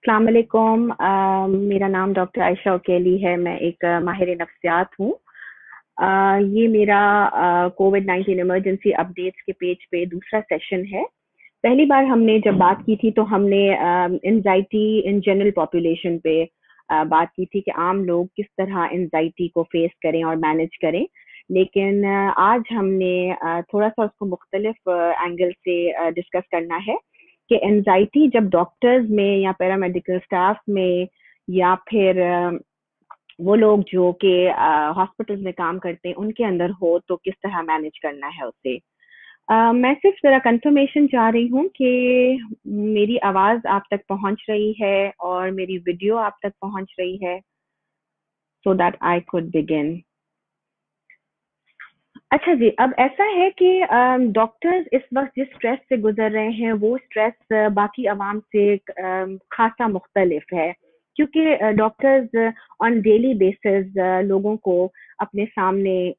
अस्सलाम वालेकुम। मेरा नाम डॉक्टर आयशा उकेली है। मैं एक माहिर नफ्सियात हूँ। ये मेरा कोविड-19 इमरजेंसी अपडेट्स के पेज पे दूसरा सेशन है। पहली बार हमने जब बात की थी तो हमने एंजाइटी इन जनरल पॉपुलेशन पे बात की थी कि आम लोग किस तरह एंजाइटी को फेस करें और मैनेज करें। लेकिन आज हमने थोड़ा-सा उसको मुख्तलिफ एंगल से डिस्कस करना है कि एंजाइटी जब डॉक्टर्स में या पैरामेडिकल स्टाफ में या फिर वो लोग जो कि हॉस्पिटल्स में काम करते हैं उनके अंदर हो तो किस तरह मैनेज करना है उसे। मैं सिर्फ ज़रा कंफर्मेशन चाह रही हूँ कि मेरी आवाज़ आप तक पहुँच रही है और मेरी वीडियो आप तक पहुँच रही है, so that I could begin. अच्छा जी, अब ऐसा है कि डॉक्टर्स इस वक्त जिस स्ट्रेस से गुजर रहे हैं वो स्ट्रेस बाकी अवाम से खासा मुख्तलिफ है, क्योंकि डॉक्टर्स ऑन डेली बेसिस लोगों को अपने सामने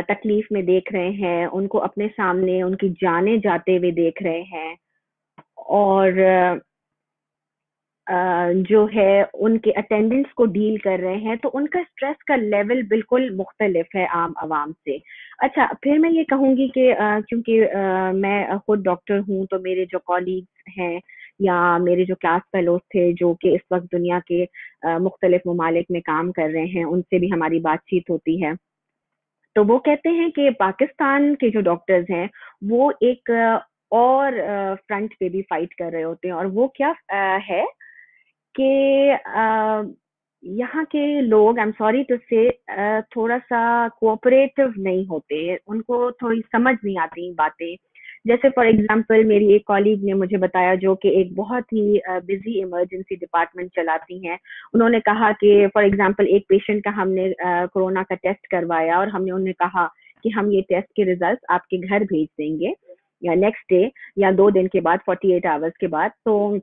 तकलीफ में देख रहे हैं, उनको अपने सामने उनकी जाने जाते हुए देख रहे हैं और जो है उनके अटेंडेंट्स को डील कर रहे हैं, तो उनका स्ट्रेस का लेवल बिल्कुल मुख्तलिफ है आम आवाम से। अच्छा, फिर मैं ये कहूँगी कि क्योंकि मैं खुद डॉक्टर हूँ, तो मेरे जो कॉलीग्स हैं या मेरे जो क्लास फेलोज थे जो कि इस वक्त दुनिया के मुख्तलिफ ममालिक में काम कर रहे हैं, उनसे भी हमारी बातचीत होती है। तो वो कहते हैं कि पाकिस्तान के जो डॉक्टर्स हैं, वो एक और फ्रंट पे भी फाइट कर रहे होते हैं, और वो क्या है कि यहाँ के लोग, आई एम सॉरी टू से, थोड़ा-सा कोऑपरेटिव नहीं होते, उनको थोड़ी समझ नहीं आती बातें। जैसे फॉर एग्ज़ाम्पल मेरी एक कॉलीग ने मुझे बताया जो कि एक बहुत ही बिज़ी इमरजेंसी डिपार्टमेंट चलाती हैं। उन्होंने कहा कि फॉर एग्ज़ाम्पल एक पेशेंट का हमने कोरोना का टेस्ट करवाया और हमने उन्हें कहा कि हम ये टेस्ट के रिज़ल्ट्स आपके घर भेज देंगे या नेक्स्ट डे या 2 दिन के बाद, 48 आवर्स के बाद। तो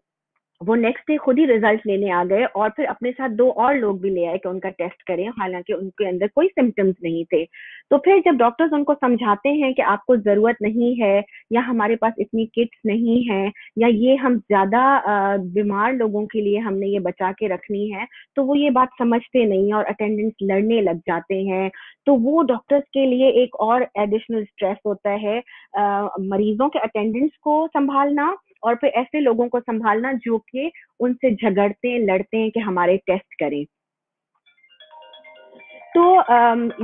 वो नेक्स्ट डे खुद ही रिजल्ट लेने आ गए और फिर अपने साथ 2 और लोग भी ले आए कि उनका टेस्ट करें, हालाँकि उनके अंदर कोई सिम्पटम्स नहीं थे। तो फिर जब डॉक्टर्स उनको समझाते हैं कि आपको ज़रूरत नहीं है या हमारे पास इतनी किट्स नहीं हैं या ये हम ज़्यादा बीमार लोगों के लिए हमने ये बचा के रखनी है, तो वो ये बात समझते नहीं और अटेंडेंट्स लड़ने लग जाते हैं। तो वो डॉक्टर्स के लिए एक और एडिशनल स्ट्रेस होता है, मरीज़ों के अटेंडेंट्स को सँभालना और फिर ऐसे लोगों को संभालना जो कि उनसे झगड़ते हैं, लड़ते हैं कि हमारे टेस्ट करें। तो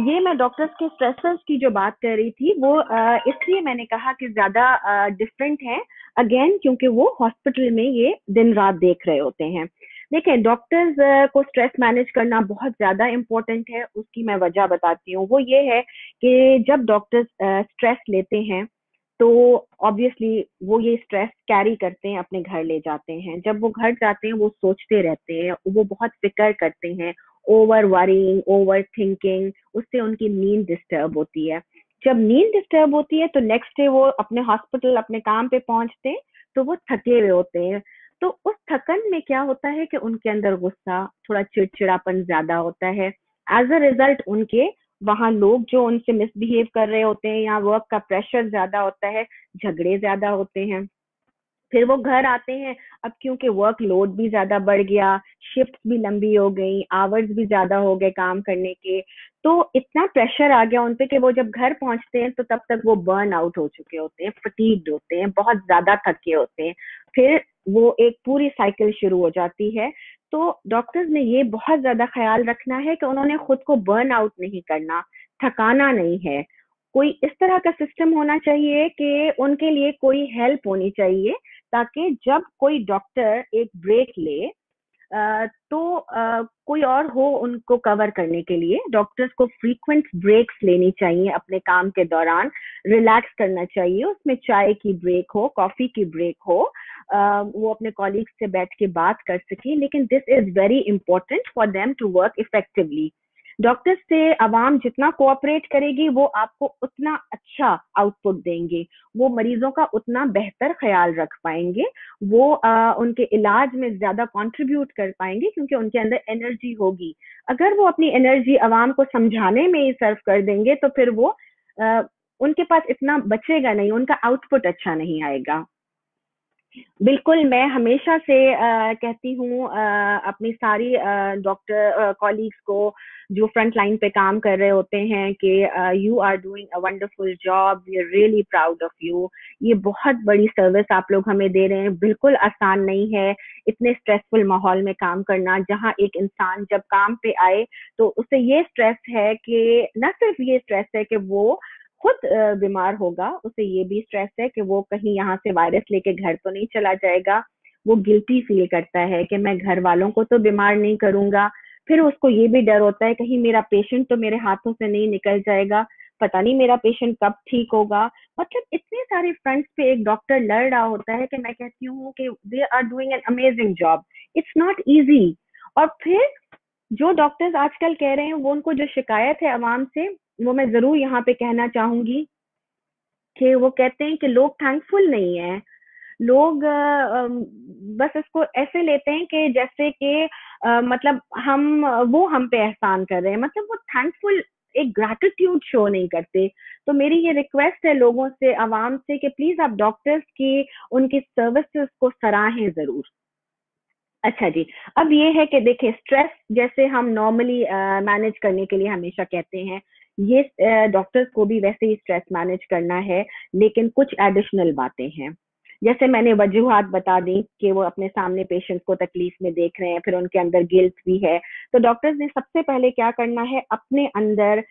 ये मैं डॉक्टर्स के स्ट्रेसर्स की जो बात कर रही थी वो इसलिए मैंने कहा कि ज़्यादा डिफरेंट है, अगेन क्योंकि वो हॉस्पिटल में ये दिन रात देख रहे होते हैं। देखिए, डॉक्टर्स को स्ट्रेस मैनेज करना बहुत ज़्यादा इम्पोर्टेंट है, उसकी मैं वजह बताती हूँ। वो ये है कि जब डॉक्टर्स स्ट्रेस लेते हैं तो ऑब्वियसली वो ये स्ट्रेस कैरी करते हैं, अपने घर ले जाते हैं। जब वो घर जाते हैं वो सोचते रहते हैं, वो बहुत फिक्र करते हैं, ओवर वरीइंग, ओवर थिंकिंग, उससे उनकी नींद डिस्टर्ब होती है। जब नींद डिस्टर्ब होती है तो नेक्स्ट डे वो अपने हॉस्पिटल, अपने काम पे पहुंचते हैं तो वो थके हुए होते हैं। तो उस थकन में क्या होता है कि उनके अंदर गुस्सा, थोड़ा चिड़चिड़ापन ज्यादा होता है। एज अ रिजल्ट उनके वहाँ लोग जो उनसे मिसबिहेव कर रहे होते हैं या वर्क का प्रेशर ज्यादा होता है, झगड़े ज्यादा होते हैं। फिर वो घर आते हैं, अब क्योंकि वर्क लोड भी ज़्यादा बढ़ गया, शिफ्ट भी लंबी हो गई, आवर्स भी ज़्यादा हो गए काम करने के, तो इतना प्रेशर आ गया उन पे कि वो जब घर पहुँचते हैं तो तब तक वो बर्न आउट हो चुके होते हैं, फटीग्ड होते हैं, बहुत ज़्यादा थके होते हैं। फिर वो एक पूरी साइकिल शुरू हो जाती है। तो डॉक्टर्स ने ये बहुत ज़्यादा ख़्याल रखना है कि उन्होंने खुद को बर्न आउट नहीं करना, थकाना नहीं है। कोई इस तरह का सिस्टम होना चाहिए कि उनके लिए कोई हेल्प होनी चाहिए, ताकि जब कोई डॉक्टर एक ब्रेक ले तो कोई और हो उनको कवर करने के लिए। डॉक्टर्स को फ्रीक्वेंट ब्रेक्स लेनी चाहिए अपने काम के दौरान, रिलैक्स करना चाहिए, उसमें चाय की ब्रेक हो, कॉफी की ब्रेक हो, वो अपने कॉलीग्स से बैठ के बात कर सकें। लेकिन this is very important for them to work effectively. Doctor से आवाम जितना कोऑपरेट करेगी वो आपको उतना अच्छा आउटपुट देंगे, वो मरीजों का उतना बेहतर ख्याल रख पाएंगे, वो उनके इलाज में ज्यादा कंट्रीब्यूट कर पाएंगे क्योंकि उनके अंदर एनर्जी होगी। अगर वो अपनी एनर्जी आवाम को समझाने में ही सर्व कर देंगे तो फिर वो उनके पास इतना बचेगा नहीं, उनका आउटपुट अच्छा नहीं आएगा। बिल्कुल, मैं हमेशा से कहती हूँ अपनी सारी डॉक्टर कॉलीग्स को जो फ्रंट लाइन पे काम कर रहे होते हैं कि you are doing a wonderful job, we are really proud of you. ये बहुत बड़ी सर्विस आप लोग हमें दे रहे हैं, बिल्कुल आसान नहीं है इतने स्ट्रेसफुल माहौल में काम करना, जहाँ एक इंसान जब काम पे आए तो उसे ये स्ट्रेस है कि न सिर्फ ये स्ट्रेस है कि वो खुद बीमार होगा, उसे ये भी स्ट्रेस है कि वो कहीं यहाँ से वायरस लेके घर तो नहीं चला जाएगा। वो गिल्टी फील करता है कि मैं घर वालों को तो बीमार नहीं करूंगा। फिर उसको ये भी डर होता है कहीं मेरा पेशेंट तो मेरे हाथों से नहीं निकल जाएगा, पता नहीं मेरा पेशेंट कब ठीक होगा। मतलब इतने सारे फ्रंट्स पे एक डॉक्टर लड़ रहा होता है कि मैं कहती हूँ कि they are doing an amazing job, it's not easy. और फिर जो डॉक्टर्स आजकल कह रहे हैं वो उनको जो शिकायत है आवाम से, वो मैं जरूर यहाँ पे कहना चाहूंगी कि वो कहते हैं कि लोग थैंकफुल नहीं है। लोग बस इसको ऐसे लेते हैं कि जैसे कि मतलब वो हम पे एहसान कर रहे हैं, मतलब वो थैंकफुल एक ग्रैटिट्यूड शो नहीं करते। तो मेरी ये रिक्वेस्ट है लोगों से, आवाम से, कि प्लीज आप डॉक्टर्स की उनकी सर्विसेज को सराहें जरूर। अच्छा जी, अब ये है कि देखिए स्ट्रेस जैसे हम नॉर्मली मैनेज करने के लिए हमेशा कहते हैं, ये डॉक्टर्स को भी वैसे ही स्ट्रेस मैनेज करना है, लेकिन कुछ एडिशनल बातें हैं। जैसे मैंने वजूहात बता दी कि वो अपने सामने पेशेंट को तकलीफ में देख रहे हैं, फिर उनके अंदर गिल्ट भी है। तो डॉक्टर्स ने सबसे पहले क्या करना है, अपने अंदर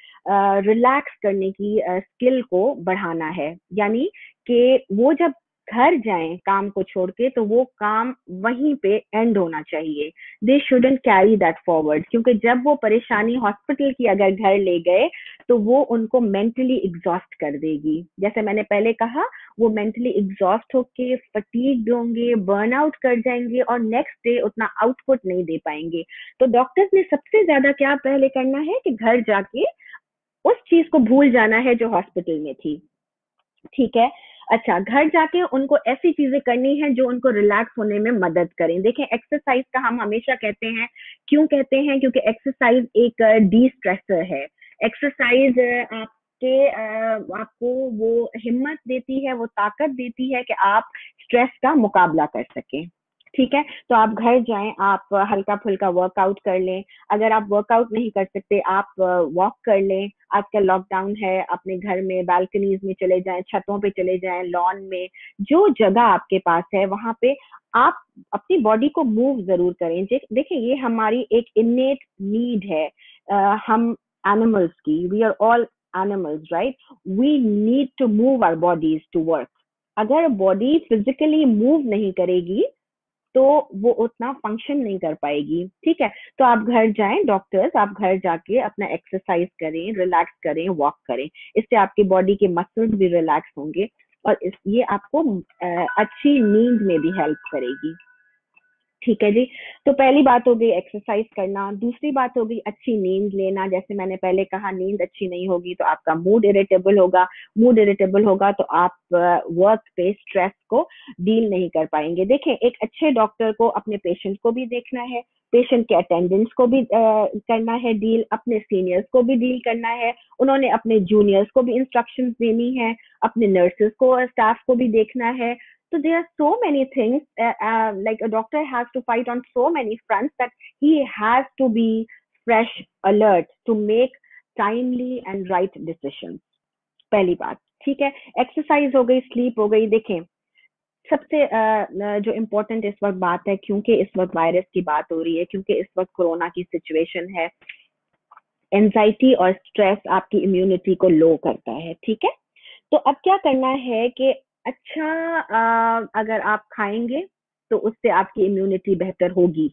रिलैक्स करने की स्किल को बढ़ाना है। यानी कि वो जब घर जाएं काम को छोड़ के, तो वो काम वहीं पे एंड होना चाहिए। दे शुडंट कैरी दैट फॉरवर्ड, क्योंकि जब वो परेशानी हॉस्पिटल की अगर घर ले गए तो वो उनको मेंटली एग्जॉस्ट कर देगी। जैसे मैंने पहले कहा, वो मेंटली एग्जॉस्ट होके फटीग्ड होंगे, बर्नआउट कर जाएंगे और नेक्स्ट डे उतना आउटपुट नहीं दे पाएंगे। तो डॉक्टर्स ने सबसे ज्यादा क्या पहले करना है कि घर जाके उस चीज को भूल जाना है जो हॉस्पिटल में थी। ठीक है। अच्छा, घर जाके उनको ऐसी चीजें करनी है जो उनको रिलैक्स होने में मदद करें। देखें, एक्सरसाइज का हम हमेशा कहते हैं, क्यों कहते हैं, क्योंकि एक्सरसाइज एक डी स्ट्रेसर है। एक्सरसाइज आपको वो हिम्मत देती है, वो ताकत देती है कि आप स्ट्रेस का मुकाबला कर सकें। ठीक है, तो आप घर जाएं, आप हल्का फुल्का वर्कआउट कर लें। अगर आप वर्कआउट नहीं कर सकते, आप वॉक कर लें। आजकल लॉकडाउन है, अपने घर में बालकनीज में चले जाएं, छतों पे चले जाएं, लॉन में, जो जगह आपके पास है वहां पे आप अपनी बॉडी को मूव जरूर करें। देखिए, ये हमारी एक इनेट नीड है। हम एनिमल्स की, we are all animals, right? We need to move our bodies to work. अगर बॉडी फिजिकली मूव नहीं करेगी तो वो उतना फंक्शन नहीं कर पाएगी। ठीक है, तो आप घर जाएं, डॉक्टर्स, आप घर जाके अपना एक्सरसाइज करें, रिलैक्स करें, वॉक करें। इससे आपकी बॉडी के मसल्स भी रिलैक्स होंगे और ये आपको अच्छी नींद में भी हेल्प करेगी। ठीक है जी। तो पहली बात हो गई एक्सरसाइज करना, दूसरी बात हो गई अच्छी नींद लेना। जैसे मैंने पहले कहा, नींद अच्छी नहीं होगी तो आपका मूड इरिटेबल होगा, मूड इरिटेबल होगा तो आप वर्क पे स्ट्रेस को डील नहीं कर पाएंगे। देखें, एक अच्छे डॉक्टर को अपने पेशेंट को भी देखना है, पेशेंट के अटेंडेंट्स को भी करना है डील, अपने सीनियर्स को भी डील करना है, उन्होंने अपने जूनियर्स को भी इंस्ट्रक्शंस देनी है, अपने नर्सेस को और स्टाफ को भी देखना है। So there are so many things, like a doctor has to fight on so many fronts, that he has to be fresh, alert to make timely and right decisions. पहली बात। ठीक है, एक्सरसाइज हो गई, स्लीप हो गई। देखें, सबसे जो इम्पोर्टेंट इस वक्त बात है, क्योंकि इस वक्त वायरस की बात हो रही है, क्योंकि इस वक्त कोरोना की सिचुएशन है, एंजाइटी और स्ट्रेस आपकी इम्यूनिटी को लो करता है। ठीक है, तो अब क्या करना है कि अच्छा, अगर आप खाएंगे तो उससे आपकी इम्यूनिटी बेहतर होगी,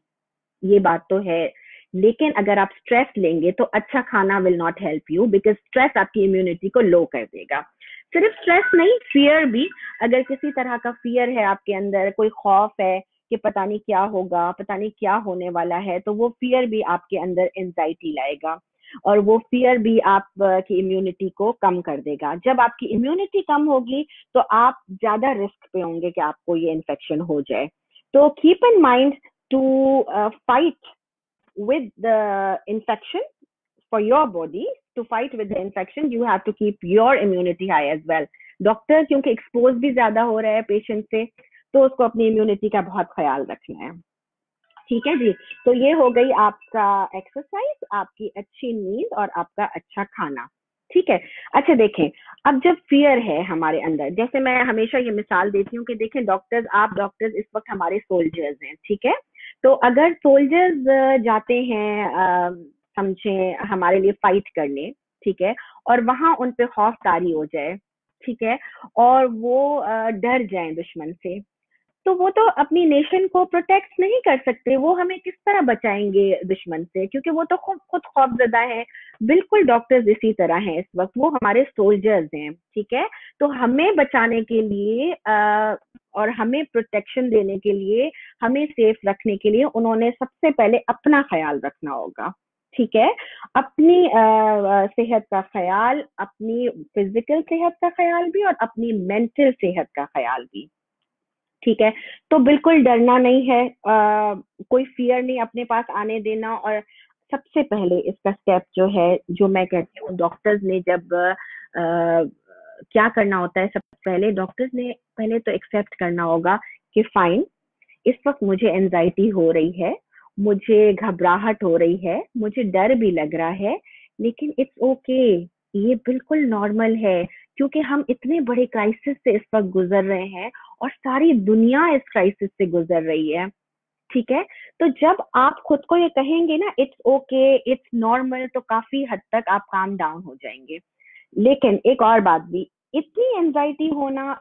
ये बात तो है। लेकिन अगर आप स्ट्रेस लेंगे तो अच्छा खाना will not help you, because stress आपकी इम्यूनिटी को लो कर देगा। सिर्फ स्ट्रेस नहीं, फियर भी। अगर किसी तरह का फियर है आपके अंदर, कोई खौफ है कि पता नहीं क्या होगा, पता नहीं क्या होने वाला है, तो वो फियर भी आपके अंदर एंजाइटी लाएगा और वो फियर भी आप की इम्यूनिटी को कम कर देगा। जब आपकी इम्यूनिटी कम होगी तो आप ज्यादा रिस्क पे होंगे कि आपको ये इन्फेक्शन हो जाए। तो keep in mind to fight with the infection, for your body to fight with the infection, you have to keep your immunity high as well. Doctor क्योंकि एक्सपोज भी ज्यादा हो रहा है पेशेंट से, तो उसको अपनी इम्यूनिटी का बहुत ख्याल रखना है। ठीक है जी। तो ये हो गई आपका एक्सरसाइज, आपकी अच्छी नींद और आपका अच्छा खाना। ठीक है। अच्छा देखें, अब जब फियर है हमारे अंदर, जैसे मैं हमेशा ये मिसाल देती हूँ कि देखें डॉक्टर्स, आप डॉक्टर्स इस वक्त हमारे सोल्जर्स हैं, ठीक है। तो अगर सोल्जर्स जाते हैं समझे हमारे लिए फाइट करने, ठीक है, और वहां उन पे खौफदारी हो जाए, ठीक है, और वो डर जाए दुश्मन से, तो वो तो अपनी नेशन को प्रोटेक्ट नहीं कर सकते, वो हमें किस तरह बचाएंगे दुश्मन से, क्योंकि वो तो खुद खुद खौफजदा है। बिल्कुल डॉक्टर्स इसी तरह हैं इस वक्त, वो हमारे सोल्जर्स हैं, ठीक है। तो हमें बचाने के लिए और हमें प्रोटेक्शन देने के लिए, हमें सेफ रखने के लिए उन्होंने सबसे पहले अपना ख्याल रखना होगा, ठीक है। अपनी सेहत का ख्याल, अपनी फिजिकल सेहत का ख्याल भी और अपनी मेंटल सेहत का ख्याल भी, ठीक है। तो बिल्कुल डरना नहीं है, कोई फ़ियर नहीं अपने पास आने देना। और सबसे पहले इसका स्टेप जो है, जो मैं कहती हूँ डॉक्टर्स ने जब क्या करना होता है, सबसे पहले डॉक्टर्स ने पहले तो एक्सेप्ट करना होगा कि फाइन, इस वक़्त मुझे एंग्ज़ायटी हो रही है, मुझे घबराहट हो रही है, मुझे डर भी लग रहा है, लेकिन इट्स ओके, ये बिल्कुल नॉर्मल है, क्योंकि हम इतने बड़े क्राइसिस से इस वक़्त गुज़र रहे हैं और सारी दुनिया इस क्राइसिस से गुज़र रही है, ठीक है? तो जब आप खुद को ये कहेंगे ना इट्स ओके, इट्स नॉर्मल, तो काफ़ी हद तक आप काम डाउन हो जाएँगे। लेकिन एक और बात भी, इतनी एंग्ज़ायटी होना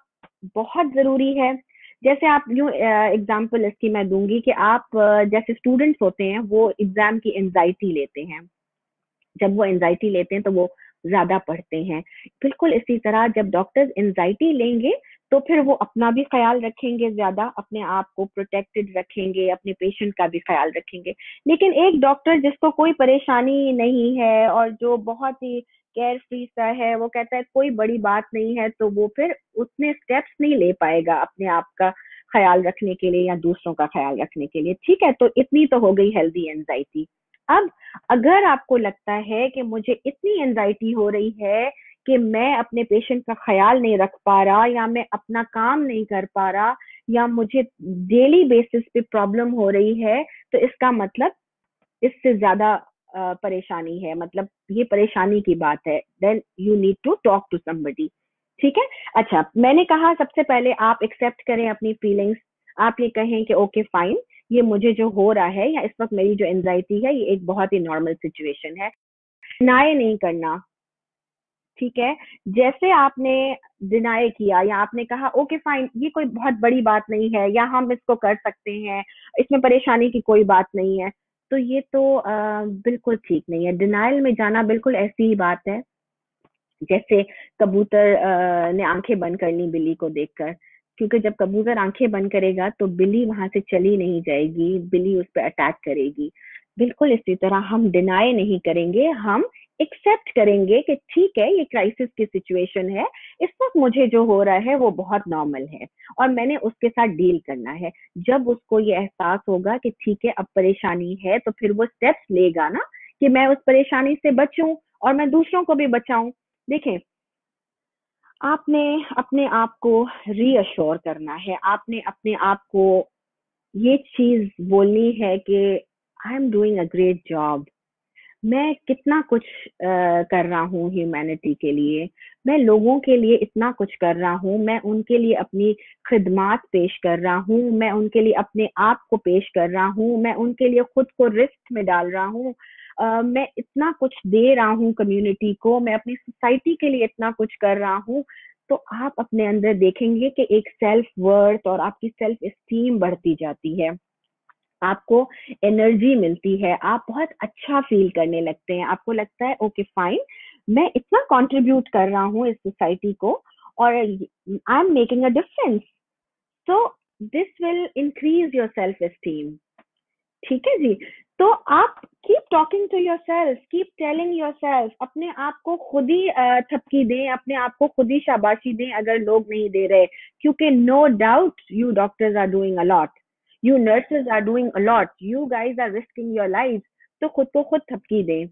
बहुत ज़रूरी है। जैसे आप यूँ एग्ज़ाम्पल इसकी मैं दूँगी कि आप जैसे स्टूडेंट्स होते हैं, वो एग्ज़ाम की एंग्ज़ायटी लेते हैं। जब वो एंजाइटी लेते हैं तो वो ज़्यादा पढ़ते हैं। बिल्कुल इसी तरह जब डॉक्टर्स एंजाइटी लेंगे, तो फिर वो अपना भी ख़्याल रखेंगे ज़्यादा, अपने आप को प्रोटेक्टेड रखेंगे, अपने पेशेंट का भी ख़्याल रखेंगे। लेकिन एक डॉक्टर जिसको कोई परेशानी नहीं है और जो बहुत ही केयर फ्री सा है, वो कहता है कोई बड़ी बात नहीं है, तो वो फिर उतने स्टेप्स नहीं ले पाएगा अपने आप का ख़्याल रखने के लिए या दूसरों का ख़्याल रखने के लिए। ठीक है? तो इतनी तो हो गई हेल्दी एंजाइटी। अब अगर आपको लगता है कि मुझे इतनी एंजाइटी हो रही है कि मैं अपने पेशेंट का ख्याल नहीं रख पा रहा, या मैं अपना काम नहीं कर पा रहा, या मुझे डेली बेसिस पे प्रॉब्लम हो रही है, तो इसका मतलब इससे ज्यादा परेशानी है, मतलब ये परेशानी की बात है, then you need to talk to somebody. ठीक है। अच्छा, मैंने कहा सबसे पहले आप एक्सेप्ट करें अपनी फीलिंग्स। आप ये कहें कि ओके फाइन, ये मुझे जो हो रहा है या इस वक्त मेरी जो एंजाइटी है, ये एक बहुत ही नॉर्मल सिचुएशन है। डिनाई नहीं करना, ठीक है। जैसे आपने डिनाई किया या आपने कहा ओके फाइन, ये कोई बहुत बड़ी बात नहीं है, या हम इसको कर सकते हैं, इसमें परेशानी की कोई बात नहीं है, तो ये तो बिल्कुल ठीक नहीं है। डिनाइल में जाना बिल्कुल ऐसी ही बात है जैसे कबूतर ने आंखें बंद कर ली बिल्ली को देखकर, क्योंकि जब कबूतर आंखें बंद करेगा तो बिल्ली वहां से चली नहीं जाएगी, बिल्ली उस पर अटैक करेगी। बिल्कुल इसी तरह हम डिनाई नहीं करेंगे, हम एक्सेप्ट करेंगे कि ठीक है, ये क्राइसिस की सिचुएशन है, इस वक्त मुझे जो हो रहा है वो बहुत नॉर्मल है और मैंने उसके साथ डील करना है। जब उसको ये एहसास होगा कि ठीक है अब परेशानी है, तो फिर वो स्टेप्स लेगा ना कि मैं उस परेशानी से बचूं और मैं दूसरों को भी बचाऊं। देखें, आपने अपने आप को रीअश्योर करना है, आपने अपने आप को ये चीज बोलनी है कि I am doing a great job, मैं कितना कुछ कर रहा हूँ ह्यूमैनिटी के लिए, मैं लोगों के लिए इतना कुछ कर रहा हूँ, मैं उनके लिए अपनी खिदमात पेश कर रहा हूँ, मैं उनके लिए अपने आप को पेश कर रहा हूँ, मैं उनके लिए खुद को रिस्क में डाल रहा हूँ, मैं इतना कुछ दे रहा हूँ कम्युनिटी को, मैं अपनी सोसाइटी के लिए इतना कुछ कर रहा हूँ। तो आप अपने अंदर देखेंगे कि एक सेल्फ वर्थ और आपकी सेल्फ एस्टीम बढ़ती जाती है, आपको एनर्जी मिलती है, आप बहुत अच्छा फील करने लगते हैं, आपको लगता है ओके फाइन, मैं इतना कंट्रीब्यूट कर रहा हूँ इस सोसाइटी को और I am making a difference, so this will increase your self esteem. ठीक है जी। तो आप keep talking to yourself, keep telling yourself, अपने आप को खुद ही थपकी दें, अपने आप को खुद ही शाबाशी दें अगर लोग नहीं दे रहे, क्योंकि no doubt you doctors are doing a lot, you nurses are doing a lot, you guys are risking your life, तो खुद को खुद थपकी दें।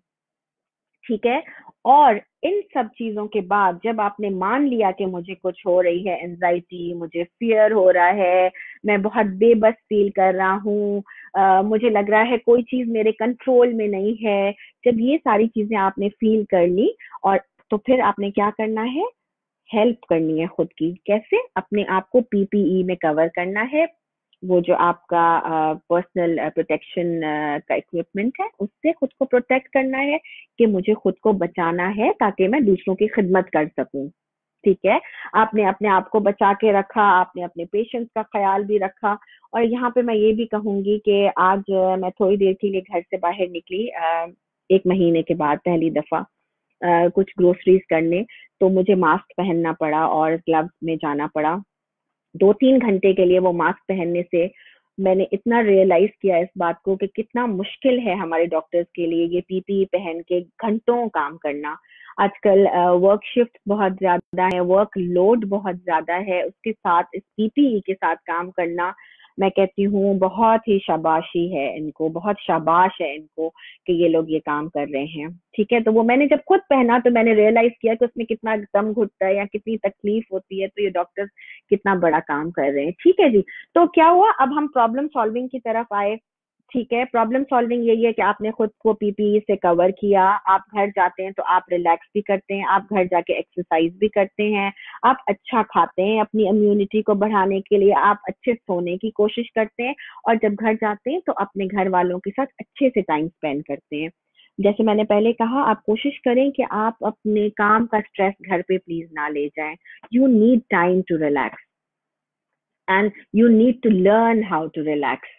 ठीक है। और इन सब चीजों के बाद जब आपने मान लिया कि मुझे कुछ हो रही है, एंजाइटी, मुझे फियर हो रहा है, मैं बहुत बेबस फील कर रहा हूँ, मुझे लग रहा है कोई चीज मेरे कंट्रोल में नहीं है, जब ये सारी चीजें आपने फील कर ली, और तो फिर आपने क्या करना है, हेल्प करनी है खुद की। कैसे? अपने आप को पीपीई में कवर करना है, वो जो आपका पर्सनल प्रोटेक्शन का इक्विपमेंट है, उससे खुद को प्रोटेक्ट करना है कि मुझे खुद को बचाना है ताकि मैं दूसरों की खिदमत कर सकूं। ठीक है। आपने अपने आप को बचा के रखा, आपने अपने पेशेंट्स का ख्याल भी रखा। और यहाँ पे मैं ये भी कहूंगी कि आज मैं थोड़ी देर के लिए घर से बाहर निकली, 1 महीने के बाद पहली दफा कुछ ग्रोसरीज करने, तो मुझे मास्क पहनना पड़ा और ग्लव्स में जाना पड़ा। 2-3 घंटे के लिए वो मास्क पहनने से मैंने इतना रियलाइज किया इस बात को कि कितना मुश्किल है हमारे डॉक्टर्स के लिए ये पीपीई पहन के घंटों काम करना। आजकल वर्क शिफ्ट बहुत ज्यादा है, वर्क लोड बहुत ज्यादा है, उसके साथ इस पीपीई के साथ काम करना, मैं कहती हूँ बहुत ही शाबाशी है इनको, बहुत शाबाश है इनको कि ये लोग ये काम कर रहे हैं। ठीक है। तो वो मैंने जब खुद पहना तो मैंने रियलाइज किया कि उसमें कितना दम घुटता है या कितनी तकलीफ होती है, तो ये डॉक्टर्स कितना बड़ा काम कर रहे हैं। ठीक है जी। तो क्या हुआ, अब हम प्रॉब्लम सॉल्विंग की तरफ आए। ठीक है। प्रॉब्लम सॉल्विंग यही है कि आपने खुद को पीपीई से कवर किया, आप घर जाते हैं तो आप रिलैक्स भी करते हैं, आप घर जाके एक्सरसाइज भी करते हैं, आप अच्छा खाते हैं अपनी इम्यूनिटी को बढ़ाने के लिए, आप अच्छे सोने की कोशिश करते हैं, और जब घर जाते हैं तो अपने घर वालों के साथ अच्छे से टाइम स्पेंड करते हैं। जैसे मैंने पहले कहा, आप कोशिश करें कि आप अपने काम का स्ट्रेस घर पे प्लीज ना ले जाएं। You need time to relax and you need to learn how to relax.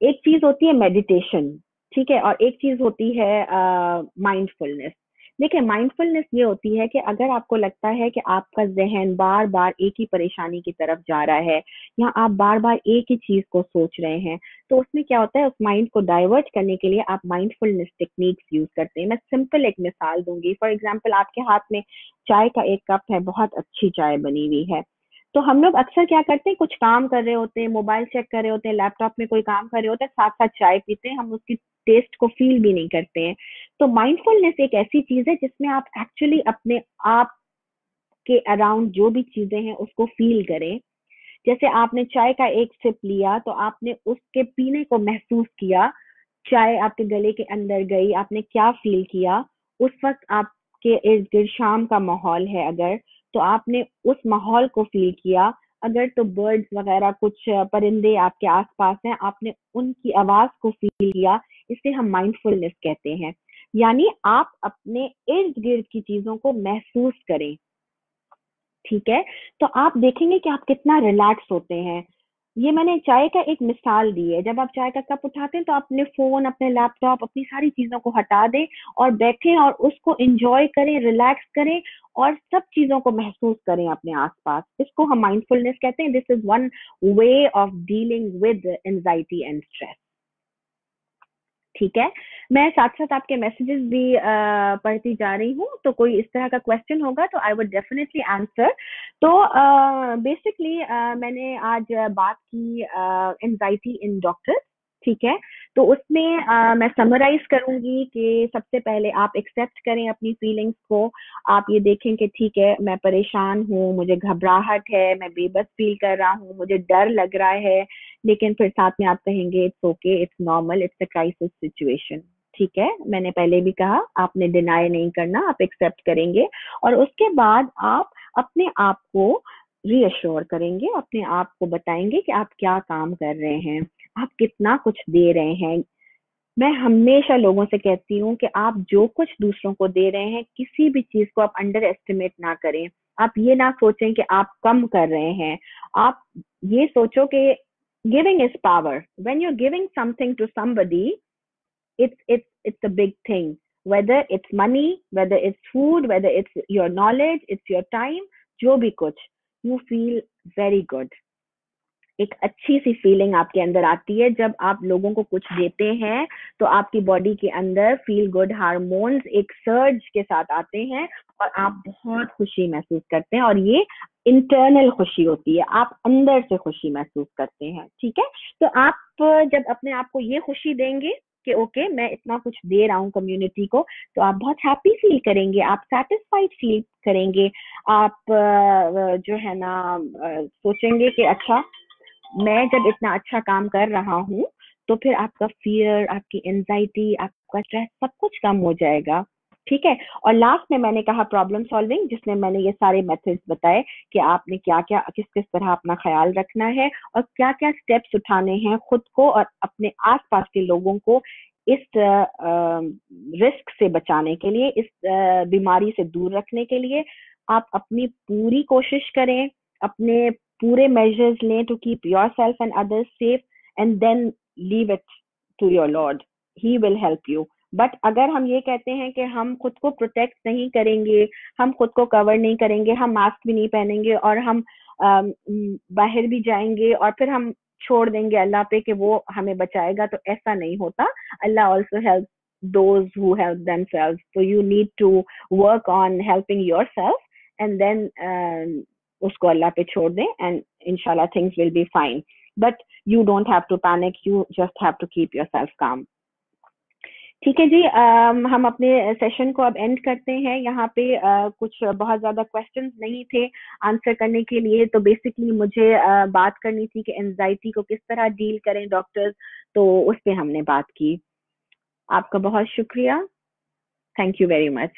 एक चीज होती है मेडिटेशन, ठीक है, और एक चीज होती है माइंडफुलनेस। देखिए, माइंडफुलनेस ये होती है कि अगर आपको लगता है कि आपका जहन बार बार एक ही परेशानी की तरफ जा रहा है, या आप बार बार एक ही चीज को सोच रहे हैं, तो उसमें क्या होता है, उस माइंड को डाइवर्ट करने के लिए आप माइंडफुलनेस टेक्निक्स यूज करते हैं। मैं सिंपल एक मिसाल दूंगी। फॉर एग्जाम्पल, आपके हाथ में चाय का एक कप है, बहुत अच्छी चाय बनी हुई है, तो हम लोग अक्सर क्या करते हैं, कुछ काम कर रहे होते हैं, मोबाइल चेक कर रहे होते हैं, लैपटॉप में कोई काम कर रहे होते हैं, साथ साथ चाय पीते हैं, हम उसकी टेस्ट को फील भी नहीं करते हैं। तो माइंडफुलनेस एक ऐसी चीज है जिसमें आप एक्चुअली अपने आप के अराउंड जो भी चीजें हैं उसको फील करें। जैसे आपने चाय का एक सिप लिया तो आपने उसके पीने को महसूस किया, चाय आपके गले के अंदर गई, आपने क्या फील किया उस वक्त। आपके इर्द गिर्द शाम का माहौल है अगर, तो आपने उस माहौल को फील किया। अगर तो बर्ड्स वगैरह कुछ परिंदे आपके आसपास हैं, आपने उनकी आवाज को फील किया। इसे हम माइंडफुलनेस कहते हैं। यानी आप अपने इर्द गिर्द की चीजों को महसूस करें। ठीक है। तो आप देखेंगे कि आप कितना रिलैक्स होते हैं। ये मैंने चाय का एक मिसाल दी है। जब आप चाय का कप उठाते हैं तो अपने फोन, अपने लैपटॉप, अपनी सारी चीजों को हटा दें और बैठें और उसको एंजॉय करें, रिलैक्स करें, और सब चीजों को महसूस करें अपने आसपास। इसको हम माइंडफुलनेस कहते हैं। This is one way of dealing with anxiety and stress. ठीक है। मैं साथ साथ आपके मैसेजेस भी पढ़ती जा रही हूँ, तो कोई इस तरह का क्वेश्चन होगा तो आई वुड डेफिनेटली आंसर। तो बेसिकली मैंने आज बात की एंजाइटी इन डॉक्टर्स। ठीक है। तो उसमें मैं समराइज करूंगी कि सबसे पहले आप एक्सेप्ट करें अपनी फीलिंग्स को। आप ये देखें कि ठीक है, मैं परेशान हूँ, मुझे घबराहट है, मैं बेबस फील कर रहा हूँ, मुझे डर लग रहा है, लेकिन फिर साथ में आप कहेंगे it's okay, it's normal, it's a crisis situation. ठीक है। मैंने पहले भी कहा, आपने डिनाई नहीं करना, आप एक्सेप्ट करेंगे, और उसके बाद आप अपने आप को रीअश्योर करेंगे, अपने आप को बताएंगे कि आप क्या काम कर रहे हैं, आप कितना कुछ दे रहे हैं। मैं हमेशा लोगों से कहती हूँ कि आप जो कुछ दूसरों को दे रहे हैं, किसी भी चीज को आप अंडर एस्टिमेट ना करें। आप ये ना सोचें कि आप कम कर रहे हैं। आप ये सोचो कि giving is power. When you're giving something to somebody, it's a big thing. Whether it's money, whether it's food, whether it's your knowledge, it's your time, जो भी कुछ, you feel very good. एक अच्छी सी फीलिंग आपके अंदर आती है जब आप लोगों को कुछ देते हैं, तो आपकी बॉडी के अंदर फील गुड हार्मोन्स एक सर्ज के साथ आते हैं और आप बहुत खुशी महसूस करते हैं, और ये इंटरनल खुशी होती है, आप अंदर से खुशी महसूस करते हैं। ठीक है। तो आप जब अपने आप को ये खुशी देंगे कि ओके मैं इतना कुछ दे रहा हूँ कम्युनिटी को, तो आप बहुत हैप्पी फील करेंगे, आप सेटिस्फाइड फील करेंगे। आप जो है ना सोचेंगे कि अच्छा मैं जब इतना अच्छा काम कर रहा हूँ, तो फिर आपका फियर, आपकी एंजाइटी, आपका स्ट्रेस सब कुछ कम हो जाएगा। ठीक है। और लास्ट में मैंने कहा प्रॉब्लम सॉल्विंग, जिसमें मैंने ये सारे मेथड्स बताए कि आपने क्या क्या किस किस तरह अपना ख्याल रखना है और क्या क्या स्टेप्स उठाने हैं खुद को और अपने आसपास के लोगों को इस रिस्क से बचाने के लिए, इस बीमारी से दूर रखने के लिए। आप अपनी पूरी कोशिश करें, अपने पूरे मेजर्स लें to keep yourself and others safe, and then leave it to your lord, he will help you. But अगर हम ये कहते हैं कि हम खुद को प्रोटेक्ट नहीं करेंगे, हम खुद को कवर नहीं करेंगे, हम मास्क भी नहीं पहनेंगे और हम बाहर भी जाएंगे और फिर हम छोड़ देंगे अल्लाह पे कि वो हमें बचाएगा, तो ऐसा नहीं होता। Allah also help those who help themselves. So you need to work on helping yourself, and then उसको अल्लाह पे छोड़ दें, and inshallah things will be fine. But you don't have to panic. You just have to keep yourself calm. ठीक है जी, हम अपने session को अब एंड करते हैं यहाँ पे। कुछ बहुत ज़्यादा क्वेश्चंस नहीं थे आंसर करने के लिए, तो बेसिकली मुझे बात करनी थी कि एंजाइटी को किस तरह डील करें डॉक्टर्स, तो उस पे हमने बात की। आपका बहुत शुक्रिया। Thank you very much.